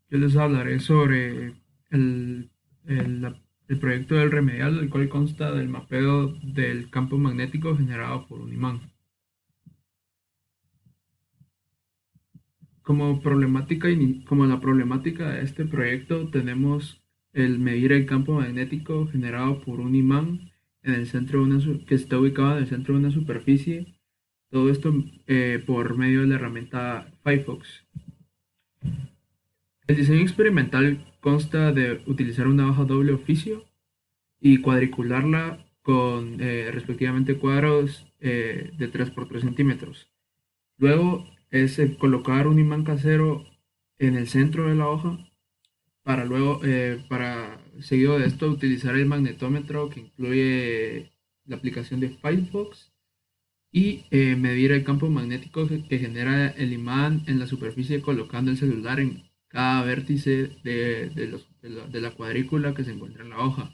Yo les hablaré sobre el, el proyecto del remedial, el cual consta del mapeo del campo magnético generado por un imán. Como la problemática de este proyecto, tenemos el medir el campo magnético generado por un imán en el centro de que está ubicado en el centro de una superficie. Todo esto por medio de la herramienta Firefox. El diseño experimental consta de utilizar una hoja doble oficio y cuadricularla con respectivamente cuadros de 3 por 3 centímetros. Luego es colocar un imán casero en el centro de la hoja para luego, para seguido de esto, utilizar el magnetómetro que incluye la aplicación de Firefox y medir el campo magnético que genera el imán en la superficie colocando el celular en cada vértice de la cuadrícula que se encuentra en la hoja.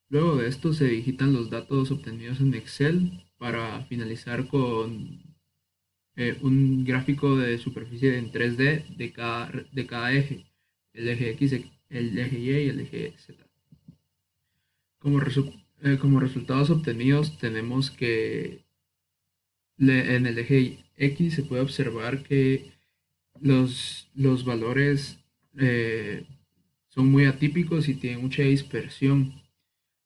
Luego de esto se digitan los datos obtenidos en Excel para finalizar con un gráfico de superficie en 3D de cada eje, el eje X, el eje Y y el eje Z. Como resultados obtenidos tenemos que en el eje X se puede observar que los valores eh, son muy atípicos y tienen mucha dispersión.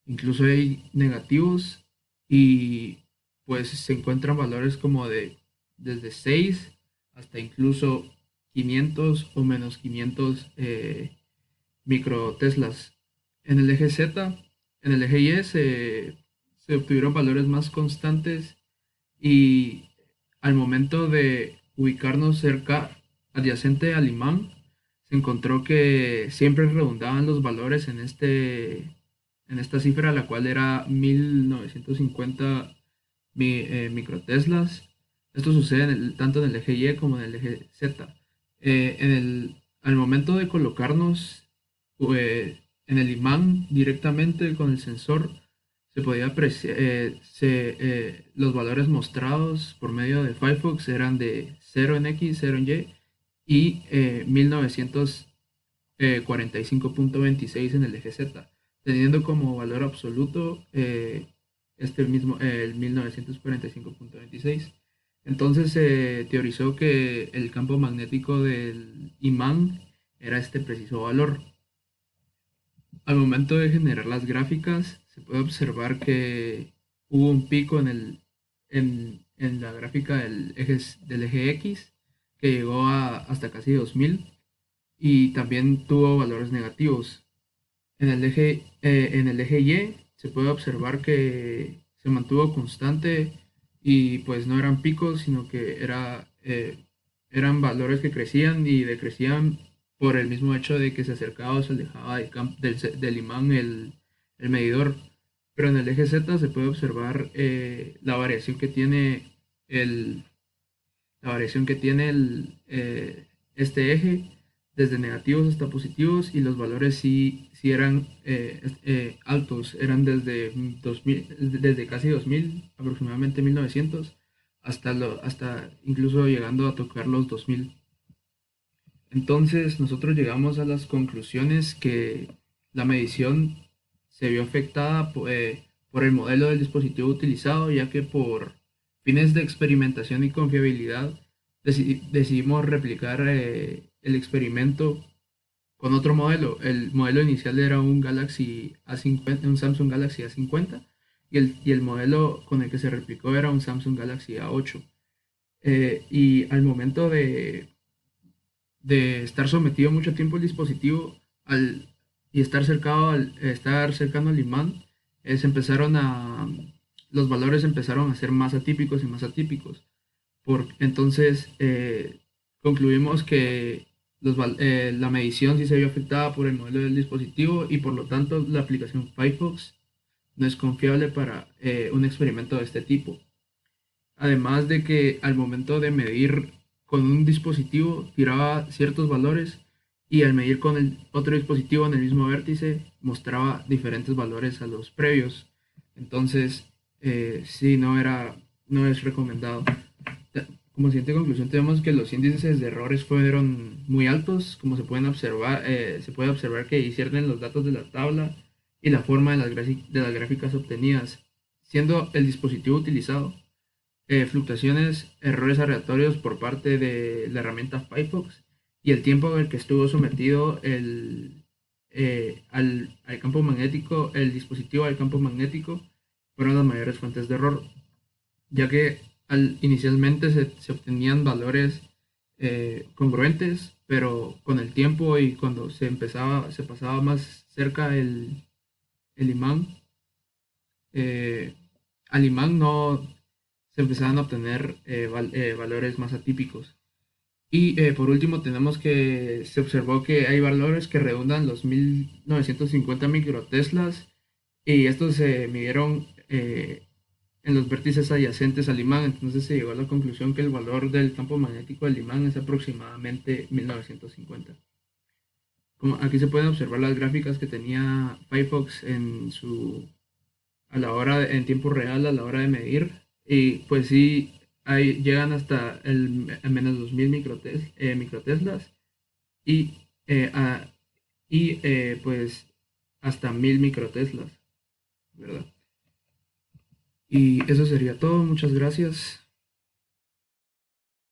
Incluso hay negativos y pues se encuentran valores como de desde 6 hasta incluso 500 o menos 500 microteslas. En el eje Z, en el eje Y se obtuvieron valores más constantes y al momento de ubicarnos cerca, adyacente al imán, se encontró que siempre redundaban los valores en esta cifra, la cual era 1950 microteslas. Esto sucede tanto en el eje Y como en el eje Z. Al momento de colocarnos en el imán directamente con el sensor, se podía apreciar, los valores mostrados por medio de Firefox eran de 0 en X, 0 en Y y 1945.26 en el eje Z, teniendo como valor absoluto el 1945.26. Entonces se teorizó que el campo magnético del imán era este preciso valor. Al momento de generar las gráficas, se puede observar que hubo un pico en la gráfica del eje X que llegó hasta casi 2000 y también tuvo valores negativos. En el eje Y se puede observar que se mantuvo constante y pues no eran picos, sino que eran valores que crecían y decrecían por el mismo hecho de que se acercaba o se alejaba del imán el medidor. Pero en el eje Z se puede observar la variación que tiene el, la variación que tiene este eje desde negativos hasta positivos y los valores sí eran altos, eran desde 2000, desde casi 2000, aproximadamente 1900, hasta incluso llegando a tocar los 2000. Entonces nosotros llegamos a las conclusiones que la medición se vio afectada por el modelo del dispositivo utilizado, ya que por fines de experimentación y confiabilidad decidimos replicar el experimento con otro modelo. El modelo inicial era un Galaxy A50, un Samsung Galaxy A50 y el modelo con el que se replicó era un Samsung Galaxy A8. Y al momento de estar sometido mucho tiempo el dispositivo y estar cercano al imán, se empezaron los valores empezaron a ser más atípicos y más atípicos. Entonces concluimos que la medición sí se vio afectada por el modelo del dispositivo y por lo tanto la aplicación Firefox no es confiable para un experimento de este tipo. Además de que al momento de medir con un dispositivo tiraba ciertos valores y al medir con el otro dispositivo en el mismo vértice mostraba diferentes valores a los previos. Entonces, sí, no es recomendado. Como siguiente conclusión tenemos que los índices de errores fueron muy altos, como se puede observar que disciernen los datos de la tabla y la forma de de las gráficas obtenidas, siendo el dispositivo utilizado, fluctuaciones, errores aleatorios por parte de la herramienta Firefox y el tiempo en el que estuvo sometido al campo magnético, el dispositivo al campo magnético, fueron las mayores fuentes de error, ya que inicialmente se obtenían valores congruentes, pero con el tiempo y cuando se pasaba más cerca el imán, eh, al imán no se empezaban a obtener valores más atípicos. Y por último tenemos que se observó que hay valores que redundan los 1950 microteslas y estos se midieron en los vértices adyacentes al imán, entonces se llegó a la conclusión que el valor del campo magnético del imán es aproximadamente 1950. Como aquí se pueden observar las gráficas que tenía Firefox a la hora, en tiempo real, a la hora de medir, y pues sí, llegan hasta el menos 2000 microteslas y, pues hasta 1000 microteslas, ¿verdad? Y eso sería todo, muchas gracias.